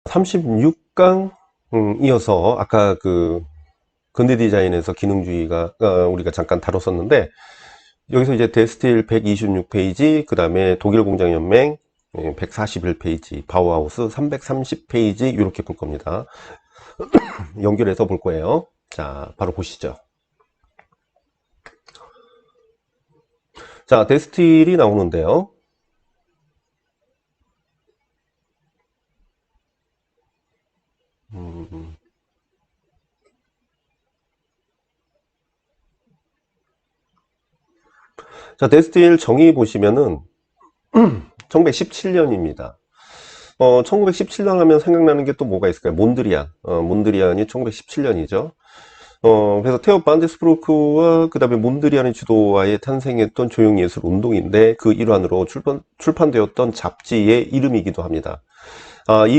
36강 이어서 아까 그 근대 디자인에서 기능주의가 우리가 잠깐 다뤘었는데, 여기서 이제 데스틸 126페이지, 그 다음에 독일 공장 연맹 141페이지, 바우하우스 330페이지 이렇게 볼 겁니다. 연결해서 볼 거예요. 자, 바로 보시죠. 자, 데스틸이 나오는데요. 자, 데스틸 정의 보시면은 1917년입니다. 1917년 하면 생각나는 게 또 뭐가 있을까요? 몬드리안. 몬드리안이 1917년이죠. 그래서 테오 반데스부르크와 그 다음에 몬드리안의 주도하에 탄생했던 조형예술 운동인데, 그 일환으로 출판되었던 잡지의 이름이기도 합니다.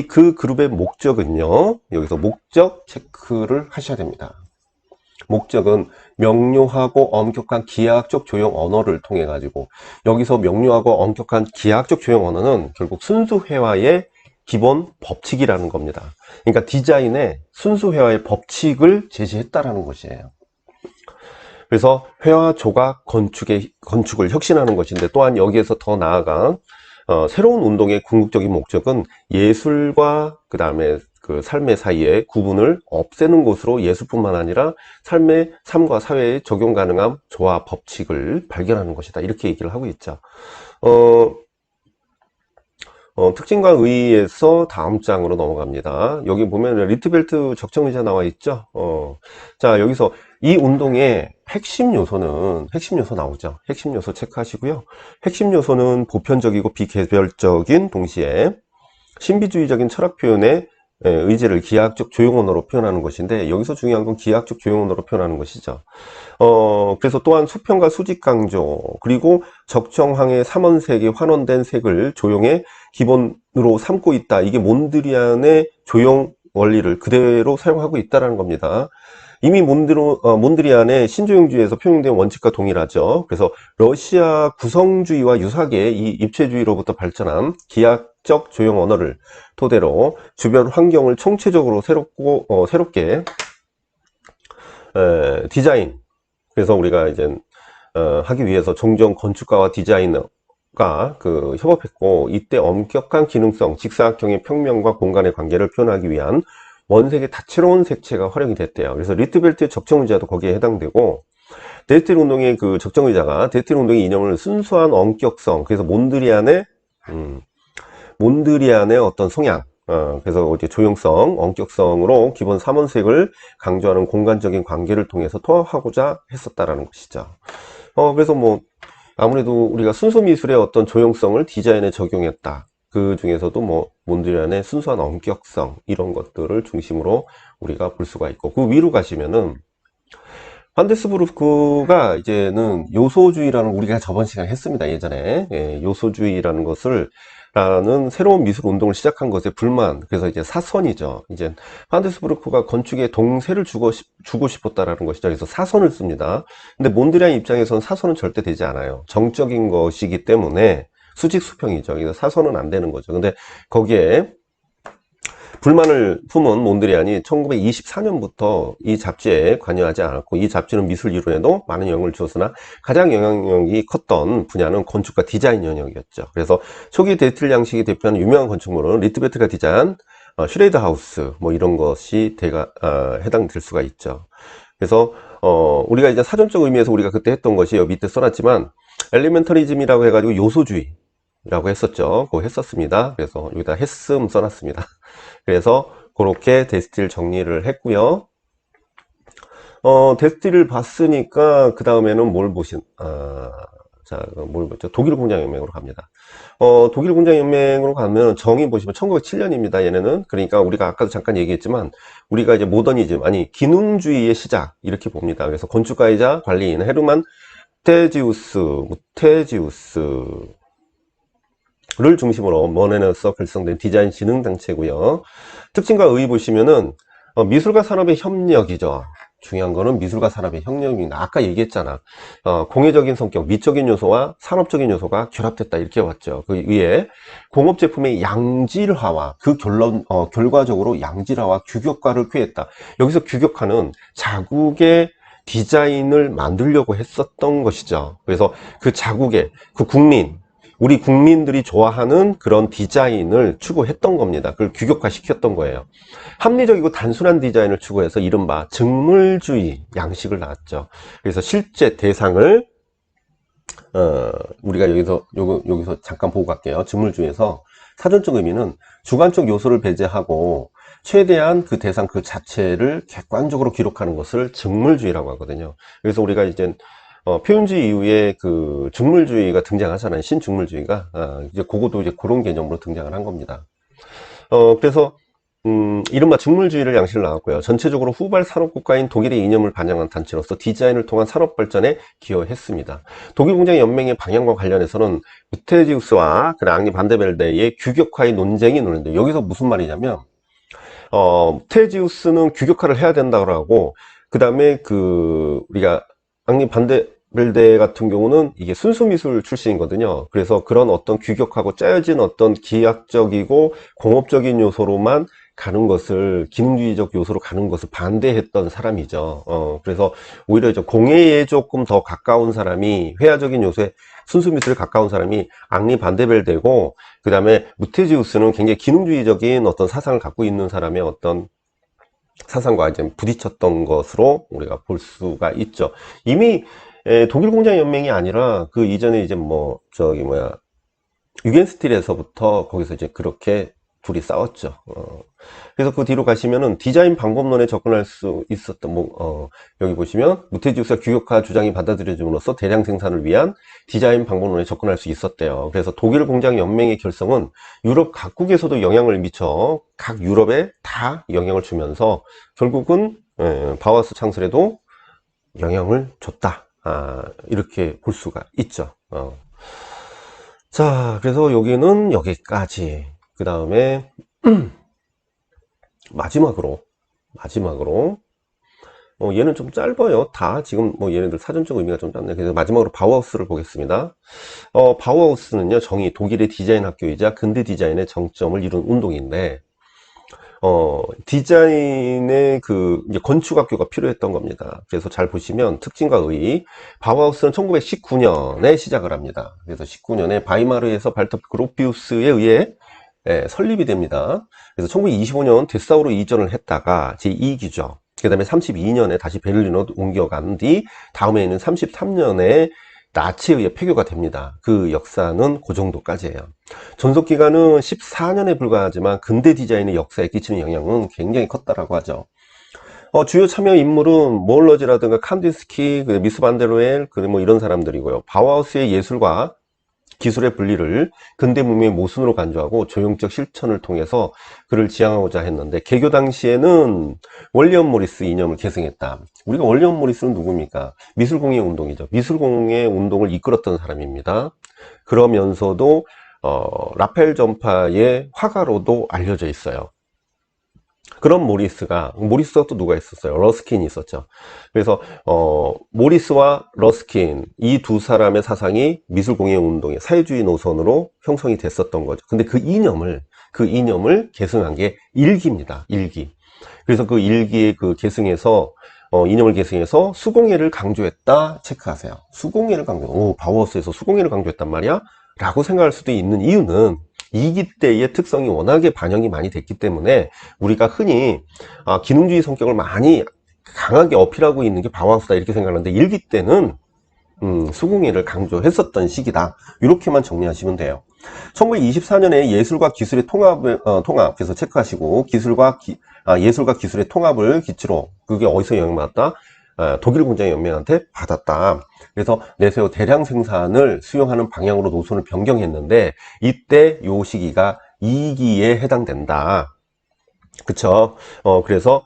그 그룹의 목적은요, 여기서 목적 체크를 하셔야 됩니다. 목적은 명료하고 엄격한 기하학적 조형 언어를 통해 가지고, 여기서 명료하고 엄격한 기하학적 조형 언어는 결국 순수 회화의 기본 법칙이라는 겁니다. 그러니까 디자인에 순수 회화의 법칙을 제시했다라는 것이에요. 그래서 회화 조각 건축을 혁신하는 것인데, 또한 여기에서 더 나아가 새로운 운동의 궁극적인 목적은 예술과 그 다음에 그 삶의 사이에 구분을 없애는 것으로, 예술뿐만 아니라 삶과 사회에 적용 가능한 조화 법칙을 발견하는 것이다, 이렇게 얘기를 하고 있죠. 특징과 의의에서 다음 장으로 넘어갑니다. 여기 보면 리트벨트 적정의자 나와 있죠. 자, 여기서 이 운동의 핵심 요소 나오죠. 핵심 요소 체크하시고요. 핵심 요소는 보편적이고 비개별적인 동시에 신비주의적인 철학 표현의 의지를 기하학적 조형 언어로 표현하는 것인데, 여기서 중요한 건 기하학적 조형 언어로 표현하는 것이죠. 그래서 또한 수평과 수직 강조, 그리고 적정항의 삼원색이 환원된 색을 조형의 기본으로 삼고 있다. 이게 몬드리안의 조형 원리를 그대로 사용하고 있다는 겁니다. 이미 몬드리안의 신조형주의에서 표현된 원칙과 동일하죠. 그래서 러시아 구성주의와 유사하게 이 입체주의로부터 발전한 기하학적 조형 언어를 토대로 주변 환경을 총체적으로 새롭게 디자인, 그래서 우리가 이제 하기 위해서 종종 건축가와 디자이너가 협업했고, 이때 엄격한 기능성, 직사각형의 평면과 공간의 관계를 표현하기 위한 원색의 다채로운 색채가 활용이 됐대요. 그래서 리트벨트의 적정의자도 거기에 해당되고, 데스틸 운동의 그 적정의자가 데스틸 운동의 이념을 순수한 엄격성, 그래서 몬드리안의 어떤 성향, 그래서 이제 조형성, 엄격성으로 기본 삼원색을 강조하는 공간적인 관계를 통해서 통합하고자 했었다라는 것이죠. 그래서 뭐 아무래도 우리가 순수 미술의 어떤 조형성을 디자인에 적용했다. 그 중에서도 뭐 몬드리안의 순수한 엄격성, 이런 것들을 중심으로 우리가 볼 수가 있고, 그 위로 가시면은 판데스부르크가 이제는 요소주의라는, 우리가 저번 시간에 했습니다, 예전에. 요소주의라는 것을 라는 새로운 미술 운동을 시작한 것에 불만, 그래서 이제 사선이죠. 이제 판데스부르크가 건축에 동세를 주고 싶었다라는 것이죠. 그래서 사선을 씁니다. 근데 몬드리안 입장에서는 사선은 절대 되지 않아요. 정적인 것이기 때문에 수직 수평이죠. 그래서 사선은 안 되는 거죠. 근데 거기에 불만을 품은 몬드리안이 1924년부터 이 잡지에 관여하지 않았고, 이 잡지는 미술 이론에도 많은 영향을 주었으나 가장 영향력이 컸던 분야는 건축과 디자인 영역이었죠. 그래서 초기 데스틸 양식이 대표하는 유명한 건축물은 리트베트가 디자인한 슈레이더 하우스, 뭐 이런 것이 해당될 수가 있죠. 그래서 우리가 이제 사전적 의미에서 우리가 그때 했던 것이 여기 밑에 써놨지만, 엘리멘터리즘이라고 해가지고 요소주의 라고 했었죠. 그거 했었습니다. 그래서 여기다 했음 써놨습니다. 그래서 그렇게 데스틸 정리를 했고요. 데스틸을 봤으니까 그 다음에는 뭘 뭘 보죠? 독일 공장연맹으로 갑니다. 독일 공장연맹으로 가면 정의 보시면 1907년입니다. 얘네는. 그러니까 우리가 아까도 잠깐 얘기했지만, 우리가 이제 모더니즘, 기능주의의 시작, 이렇게 봅니다. 그래서 건축가이자 관리인 헤르만 무테지우스를 중심으로 머네너서 결성된 디자인 지능 단체고요. 특징과 의의 보시면은 미술과 산업의 협력이죠. 중요한 거는 미술과 산업의 협력입니다. 아까 얘기했잖아. 공예적인 성격, 미적인 요소와 산업적인 요소가 결합됐다 이렇게 왔죠. 그 위에 공업 제품의 양질화와 그 결과적으로 양질화와 규격화를 꾀했다. 여기서 규격화는 자국의 디자인을 만들려고 했었던 것이죠. 그래서 그 자국의 그 우리 국민들이 좋아하는 그런 디자인을 추구했던 겁니다. 그걸 규격화 시켰던 거예요. 합리적이고 단순한 디자인을 추구해서 이른바 직물주의 양식을 낳았죠. 그래서 실제 대상을 우리가 여기서 잠깐 보고 갈게요. 직물주의에서 사전적 의미는 주관적 요소를 배제하고 최대한 그 대상 그 자체를 객관적으로 기록하는 것을 직물주의라고 하거든요. 그래서 우리가 이제 표현주의 이후에 그 직물주의가 등장하잖아요. 신직물주의가 이제 그것도 이제 그런 개념으로 등장을 한 겁니다. 그래서 이른바 직물주의를 양식을 나왔고요. 전체적으로 후발 산업국가인 독일의 이념을 반영한 단체로서 디자인을 통한 산업 발전에 기여했습니다. 독일 공장 연맹의 방향과 관련해서는 무테지우스와 앙리 반데벨데의 규격화의 논쟁이 논의인데 여기서 무슨 말이냐면 무테지우스는 규격화를 해야 된다고 하고 그 다음에 우리가 앙리 반데벨데 같은 경우는 이게 순수미술 출신이거든요. 그래서 그런 어떤 규격하고 짜여진 어떤 기하적이고 공업적인 요소로만 가는 것을 기능주의적 요소로 가는 것을 반대했던 사람이죠. 그래서 오히려 공예에 조금 더 가까운 사람이 회화적인 요소에 순수미술에 가까운 사람이 앙리 반데벨데고 그 다음에 무테지우스는 굉장히 기능주의적인 어떤 사상을 갖고 있는 사람의 어떤 사상과 이제 부딪혔던 것으로 우리가 볼 수가 있죠. 이미 독일 공장 연맹이 아니라 그 이전에 이제 유겐스틸에서부터 거기서 이제 그렇게 둘이 싸웠죠. 그래서 그 뒤로 가시면은 디자인 방법론에 접근할 수 있었던 여기 보시면 무테지우스가 규격화 주장이 받아들여짐으로써 대량 생산을 위한 디자인 방법론에 접근할 수 있었대요. 그래서 독일 공장 연맹의 결성은 유럽 각국에서도 영향을 미쳐 각 유럽에 다 영향을 주면서 결국은 바우하우스 창설에도 영향을 줬다. 이렇게 볼 수가 있죠. 자, 그래서 여기는 여기까지. 그 다음에 마지막으로 얘는 좀 짧아요. 다 지금 얘네들 사전적 의미가 좀 짧네. 그래서 마지막으로 바우하우스를 보겠습니다. 바우하우스는요, 정의 독일의 디자인 학교이자 근대 디자인의 정점을 이룬 운동인데 디자인의 이제 건축학교가 필요했던 겁니다. 그래서 잘 보시면 특징과 의의. 바우하우스는 1919년에 시작을 합니다. 그래서 19년에 바이마르에서 발터 그로피우스에 의해 설립이 됩니다. 그래서 1925년 데사우로 이전을 했다가 제2기죠. 그 다음에 32년에 다시 베를린으로 옮겨간 뒤 다음에는 33년에 나치에 의해 폐교가 됩니다. 그 역사는 그 정도까지예요. 존속기간은 14년에 불과하지만 근대 디자인의 역사에 끼치는 영향은 굉장히 컸다라고 하죠. 주요 참여 인물은 몰러지라든가 칸디스키, 미스 반데로엘, 이런 사람들이고요. 바우하우스의 예술과 기술의 분리를 근대 문명의 모순으로 간주하고 조형적 실천을 통해서 그를 지향하고자 했는데 개교 당시에는 월리엄 모리스 이념을 계승했다. 우리가 월리엄 모리스는 누굽니까? 미술공예 운동이죠. 미술공예 운동을 이끌었던 사람입니다. 그러면서도 라펠 전파의 화가로도 알려져 있어요. 그런 모리스가 또 누가 있었어요? 러스킨이 있었죠. 그래서 모리스와 러스킨 이 두 사람의 사상이 미술공예 운동의 사회주의 노선으로 형성이 됐었던 거죠. 근데 그 이념을 계승한 게 일기입니다. 일기. 그래서 그 일기의 이념을 계승해서 수공예를 강조했다 체크하세요. 수공예를 바우하우스에서 수공예를 강조했단 말이야? 라고 생각할 수도 있는 이유는 2기 때의 특성이 워낙에 반영이 많이 됐기 때문에 우리가 흔히 기능주의 성격을 많이 강하게 어필하고 있는 게 바우하우스다 이렇게 생각하는데 1기 때는 수공예를 강조했었던 시기다. 이렇게만 정리하시면 돼요. 1924년에 예술과 기술의 통합에서 체크하시고 예술과 기술의 통합을 기초로 그게 어디서 영향받았다? 독일 공장 연맹한테 받았다. 그래서 내세워 대량 생산을 수용하는 방향으로 노선을 변경했는데 이때 요 시기가 2기에 해당된다. 그쵸? 그래서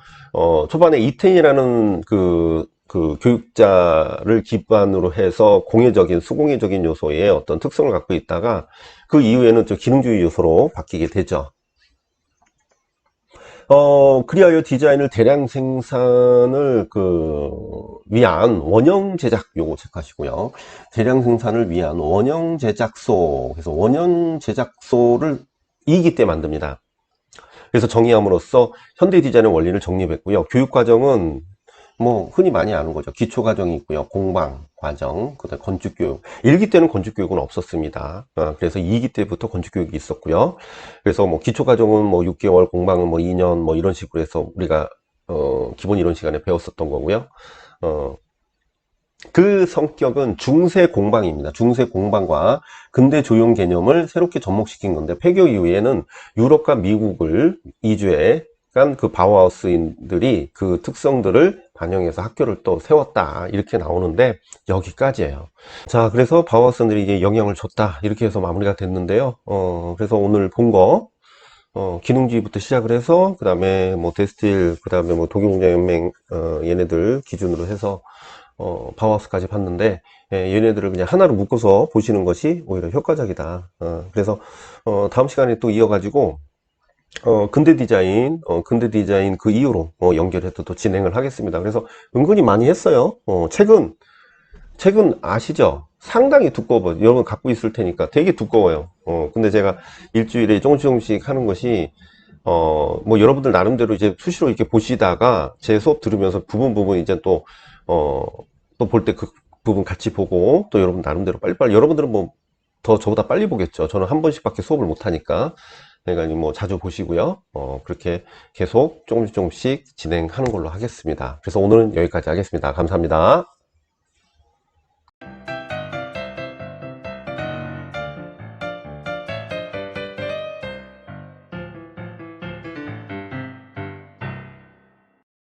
초반에 이텐이라는 그 교육자를 기반으로 해서 공예적인 수공예적인 요소의 어떤 특성을 갖고 있다가 그 이후에는 기능주의 요소로 바뀌게 되죠. 그리하여 디자인을 대량 생산을 위한 원형 제작 요거 체크하시고요. 대량 생산을 위한 원형 제작소. 그래서 원형 제작소를 2기 때 만듭니다. 그래서 정의함으로써 현대 디자인의 원리를 정립했고요. 교육 과정은 뭐 흔히 많이 아는 거죠. 기초 과정이 있고요. 공방 과정, 그다음 건축 교육. 1기 때는 건축 교육은 없었습니다. 그래서 2기 때부터 건축 교육이 있었고요. 그래서 뭐 기초 과정은 뭐 6개월, 공방은 뭐 2년 뭐 이런 식으로 해서 우리가 기본 이론 시간에 배웠었던 거고요. 그 성격은 중세 공방입니다. 중세 공방과 근대 조형 개념을 새롭게 접목시킨 건데, 폐교 이후에는 유럽과 미국을 이주해 간 그 바우하우스인들이 그 특성들을 반영해서 학교를 또 세웠다, 이렇게 나오는데 여기까지예요. 자, 그래서 바우하우스인들이 이게 영향을 줬다, 이렇게 해서 마무리가 됐는데요. 그래서 오늘 본 거, 기능주의부터 시작을 해서 그 다음에 뭐 데스틸, 그 다음에 뭐 독일공장연맹 얘네들 기준으로 해서 바우하우스까지 봤는데, 얘네들을 그냥 하나로 묶어서 보시는 것이 오히려 효과적이다. 그래서 다음 시간에 또 이어가지고 근대 디자인 그 이후로 연결해서 또 진행을 하겠습니다. 그래서 은근히 많이 했어요. 책은 아시죠? 상당히 두꺼워요. 여러분 갖고 있을 테니까 되게 두꺼워요. 근데 제가 일주일에 조금씩 하는 것이, 뭐 여러분들 나름대로 이제 수시로 이렇게 보시다가 제 수업 들으면서 부분 이제 또 볼 때 그 부분 같이 보고, 또 여러분 나름대로 빨리빨리, 여러분들은 뭐 더 저보다 빨리 보겠죠. 저는 한 번씩밖에 수업을 못 하니까. 그러니까 뭐 자주 보시고요. 그렇게 계속 조금씩 진행하는 걸로 하겠습니다. 그래서 오늘은 여기까지 하겠습니다. 감사합니다.